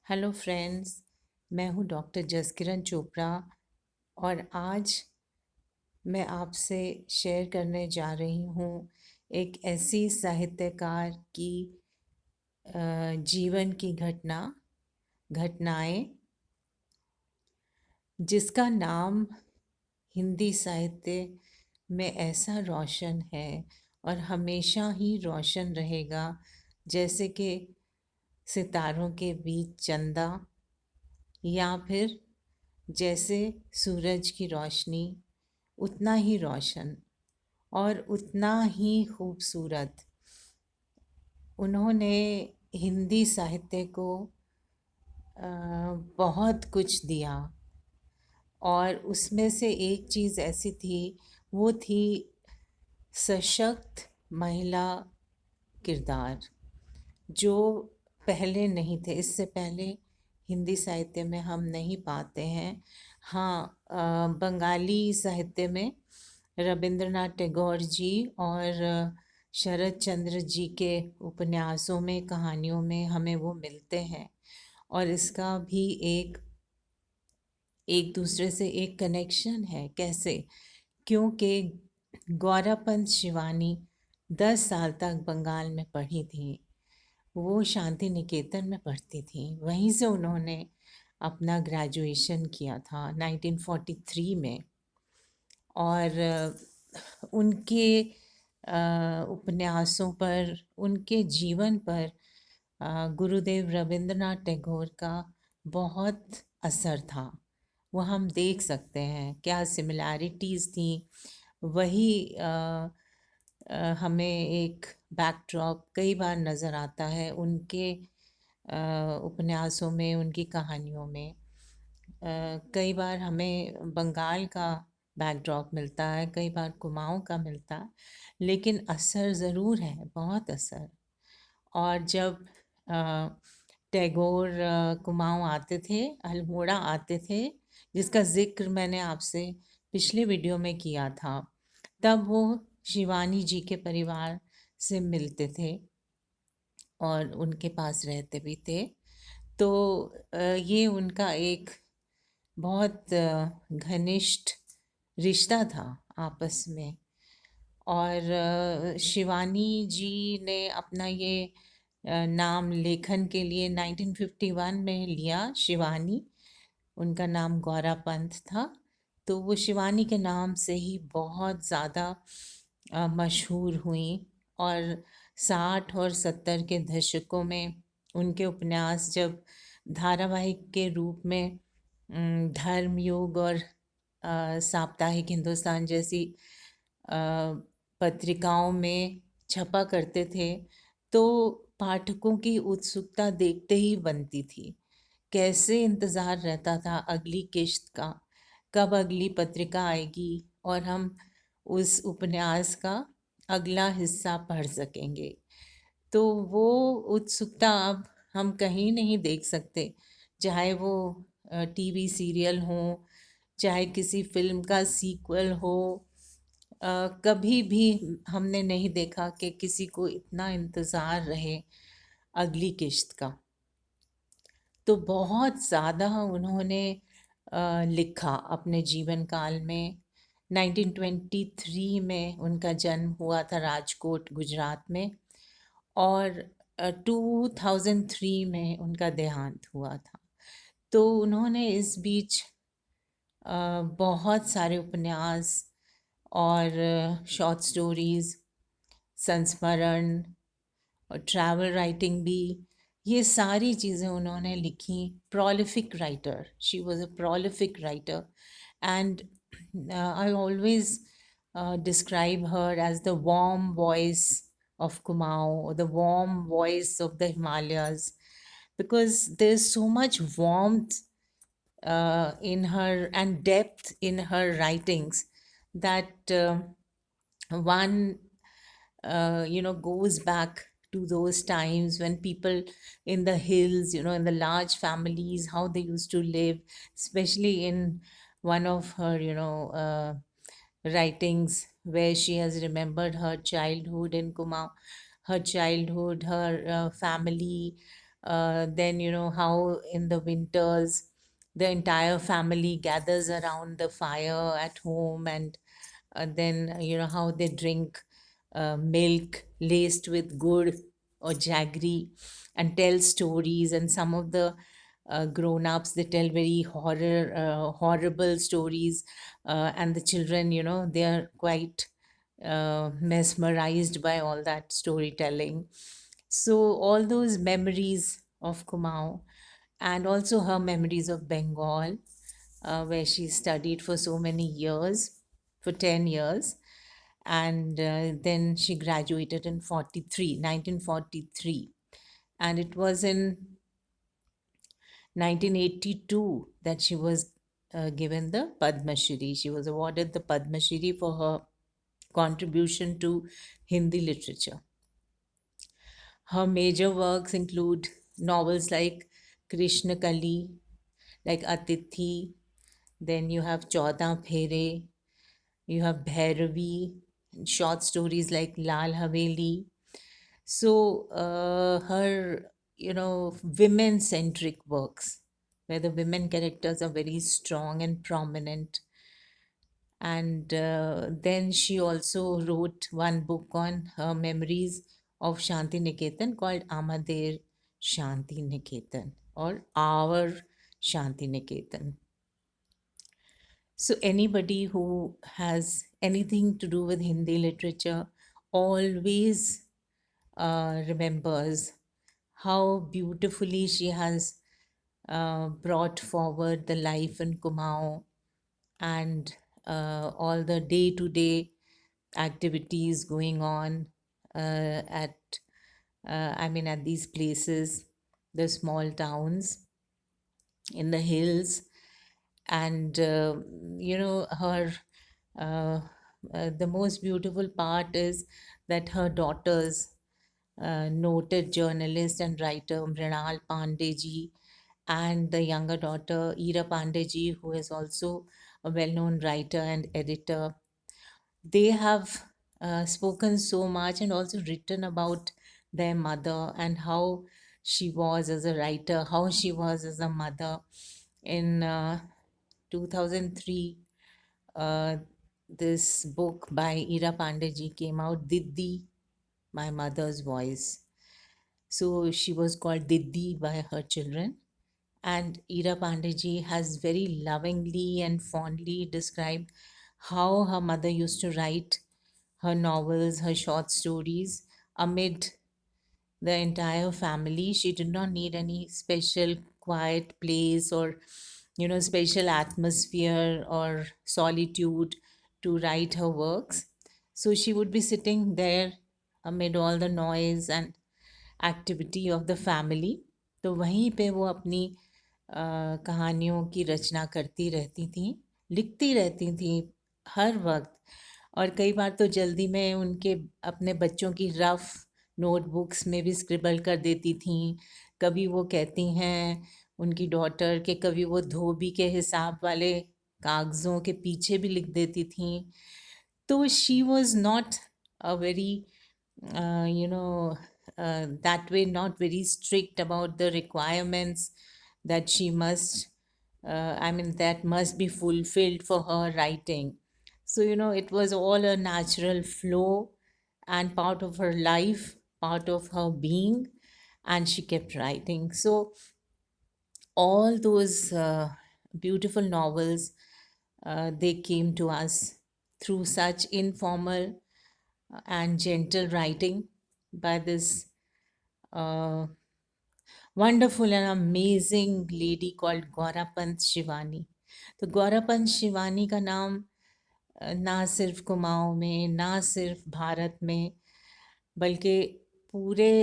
Hello friends. मैं हूँ doctor Jaskiran Chopra और आज मैं आपसे शेयर करने जा रही हूँ एक ऐसी साहित्यकार की जीवन की घटनाएं जिसका नाम हिंदी साहित्य में ऐसा रोशन है और हमेशा ही रोशन रहेगा, जैसे कि सितारों के बीच चंदा, या फिर जैसे सूरज की रोशनी, उतना ही रोशन और उतना ही खूबसूरत। उन्होंने हिंदी साहित्य को बहुत कुछ दिया और उसमें से एक चीज़ ऐसी थी, वो थी सशक्त महिला किरदार, जो पहले नहीं थे। इससे पहले हिंदी साहित्य में हम नहीं पाते हैं। हाँ, बंगाली साहित्य में रविंद्रनाथ टैगोर जी और शरत चंद्र जी के उपन्यासों में, कहानियों में हमें वो मिलते हैं। और इसका भी एक एक दूसरे से एक कनेक्शन है। कैसे? क्योंकि गौरापंत शिवानी 10 साल तक बंगाल में पढ़ी थी। वो शांति निकेतन में पढ़ती थी। वहीं से उन्होंने अपना ग्रेजुएशन किया था 1943 में। और उनके उपन्यासों पर, उनके जीवन पर गुरुदेव रविंद्रनाथ टैगोर का बहुत असर था। वो हम देख सकते हैं क्या सिमिलैरिटीज़ थी। वही हमें एक बैकड्रॉप कई बार नज़र आता है उनके उपन्यासों में, उनकी कहानियों में। कई बार हमें बंगाल का बैकड्रॉप मिलता है, कई बार कुमाऊँ का मिलता है, लेकिन असर ज़रूर है, बहुत असर। और जब टैगोर कुमाऊँ आते थे, अल्मोड़ा आते थे, जिसका ज़िक्र मैंने आपसे पिछले वीडियो में किया था, तब वो शिवानी जी के परिवार से मिलते थे और उनके पास रहते भी थे। तो ये उनका एक बहुत घनिष्ठ रिश्ता था आपस में। और शिवानी जी ने अपना ये नाम लेखन के लिए 1951 में लिया, शिवानी। उनका नाम गौरा पंत था, तो वो शिवानी के नाम से ही बहुत ज़्यादा मशहूर हुई। और 60 और 70 के दशकों में उनके उपन्यास जब धारावाहिक के रूप में धर्मयुग और साप्ताहिक हिंदुस्तान जैसी पत्रिकाओं में छपा करते थे, तो पाठकों की उत्सुकता देखते ही बनती थी। कैसे इंतज़ार रहता था अगली किश्त का, कब अगली पत्रिका आएगी और हम उस उपन्यास का अगला हिस्सा पढ़ सकेंगे। तो वो उत्सुकता अब हम कहीं नहीं देख सकते, चाहे वो टीवी सीरियल हो, चाहे किसी फिल्म का सीक्वल हो। कभी भी हमने नहीं देखा कि किसी को इतना इंतज़ार रहे अगली किश्त का। तो बहुत ज़्यादा उन्होंने लिखा अपने जीवन काल में। 1923 में उनका जन्म हुआ था राजकोट, गुजरात में, और 2003 में उनका देहांत हुआ था। तो उन्होंने इस बीच बहुत सारे उपन्यास और शॉर्ट स्टोरीज़, संस्मरण और ट्रैवल राइटिंग भी, ये सारी चीज़ें उन्होंने लिखी। Prolific writer, she was a prolific writer, and I always describe her as the warm voice of Kumaon, or the warm voice of the Himalayas, because there's so much warmth in her and depth in her writings that one goes back to those times when people in the hills, in the large families, how they used to live, especially in one of her writings where she has remembered her childhood in Kuma, her childhood, her family, Then, how in the winters the entire family gathers around the fire at home, and then, how they drink milk laced with gur or jaggery and tell stories. And some of the grown-ups, they tell very horrible stories, and the children, they are quite mesmerized by all that storytelling. So all those memories of Kumau, and also her memories of Bengal, where she studied for so many years, for 10 years. And then she graduated in 1943. And it was in 1982 that she was given the Padma Shri. She was awarded the Padma Shri for her contribution to Hindi literature. Her major works include novels like Krishna Kali, like Atithi, then you have Chauda Phere, you have Bhairavi, short stories like Lal Haveli. So her, women centric works, where the women characters are very strong and prominent. And then she also wrote one book on her memories of Shanti Niketan called Amader Shanti Niketan, or Our Shanti Niketan. So anybody who has anything to do with Hindi literature always remembers how beautifully she has brought forward the life in Kumaon, and all the day to day activities going on at at these places, the small towns in the hills. And her uh, the most beautiful part is that her daughters, noted journalist and writer Mrinal Pandey, and the younger daughter Ira Pandey, who is also a well-known writer and editor, they have spoken so much and also written about their mother and how she was as a writer, how she was as a mother. In 2003, uh, this book by Ira Pandey came out, Diddi, My Mother's Voice. So she was called Diddi by her children. And Ira Pandey has very lovingly and fondly described how her mother used to write her novels, her short stories amid the entire family. She did not need any special quiet place or, special atmosphere or solitude to write her works. So she would be sitting there amid all the noise and activity of the family, तो वहीं पे वो अपनी कहानियों की रचना करती रहती थी, लिखती रहती थी हर वक्त। और कई बार तो जल्दी में उनके अपने बच्चों की रफ नोटबुक्स में भी स्क्रिबल कर देती थी। कभी वो कहती हैं उनकी डॉटर के, कभी वो धोबी के हिसाब वाले कागज़ों के पीछे भी लिख देती थी। तो she was not a very that way, not very strict about the requirements that she must, that must be fulfilled for her writing. So, it was all a natural flow and part of her life, part of her being, and she kept writing. So, all those beautiful novels, they came to us through such informal and gentle writing by this uh, wonderful and amazing lady called Gaurapant Shivani. तो गौरापंत शिवानी का नाम ना सिर्फ कुमाऊं में, ना सिर्फ भारत में, बल्कि पूरे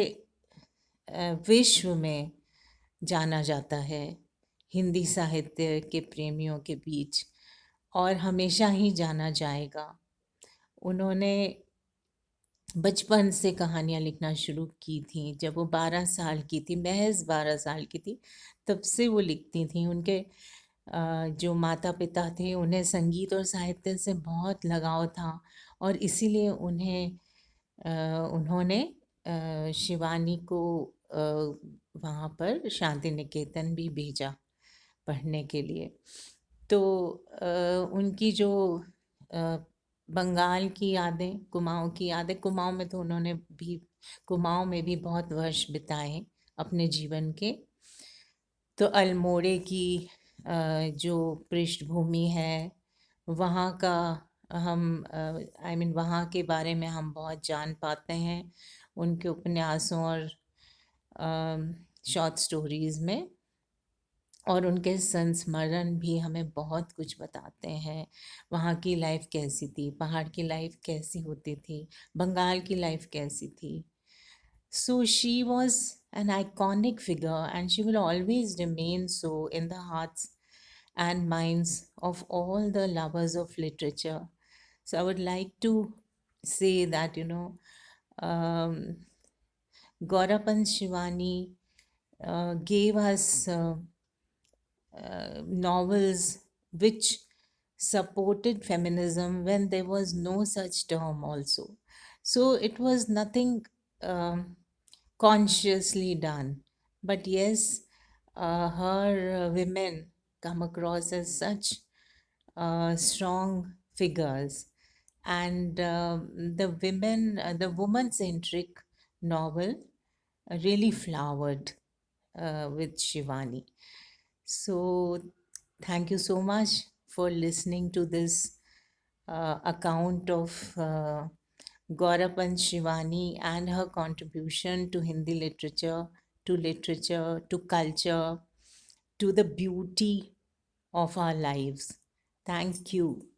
विश्व में जाना जाता है हिंदी साहित्य के प्रेमियों के बीच, और हमेशा ही जाना जाएगा। उन्होंने बचपन से कहानियाँ लिखना शुरू की थी। जब वो 12 साल की थी, महज़ 12 साल की थी, तब से वो लिखती थीं। उनके जो माता-पिता थे, उन्हें संगीत और साहित्य से बहुत लगाव था, और इसीलिए उन्होंने शिवानी को वहाँ पर शांति निकेतन भी भेजा पढ़ने के लिए। तो उनकी जो अ, बंगाल की यादें, कुमाऊँ की यादें, कुमाऊँ में तो उन्होंने भी, कुमाऊँ में भी बहुत वर्ष बिताए अपने जीवन के। तो अल्मोड़े की जो पृष्ठभूमि है, वहाँ का हम आई मीन वहाँ के बारे में हम बहुत जान पाते हैं उनके उपन्यासों और शॉर्ट स्टोरीज में। और उनके संस्मरण भी हमें बहुत कुछ बताते हैं। वहाँ की लाइफ कैसी थी, पहाड़ की लाइफ कैसी होती थी, बंगाल की लाइफ कैसी थी। So she was an iconic figure, and she will always remain so in the hearts and minds of all the lovers of literature. So I would like to say that, um, Gaurapan Shivani gave us novels which supported feminism when there was no such term also. So it was nothing um, consciously done, but yes, her women come across as such strong figures. And the woman centric novel really flowered with Shivani. So, thank you so much for listening to this account of Gaurapan Shivani and her contribution to Hindi literature, to culture, to the beauty of our lives. Thank you.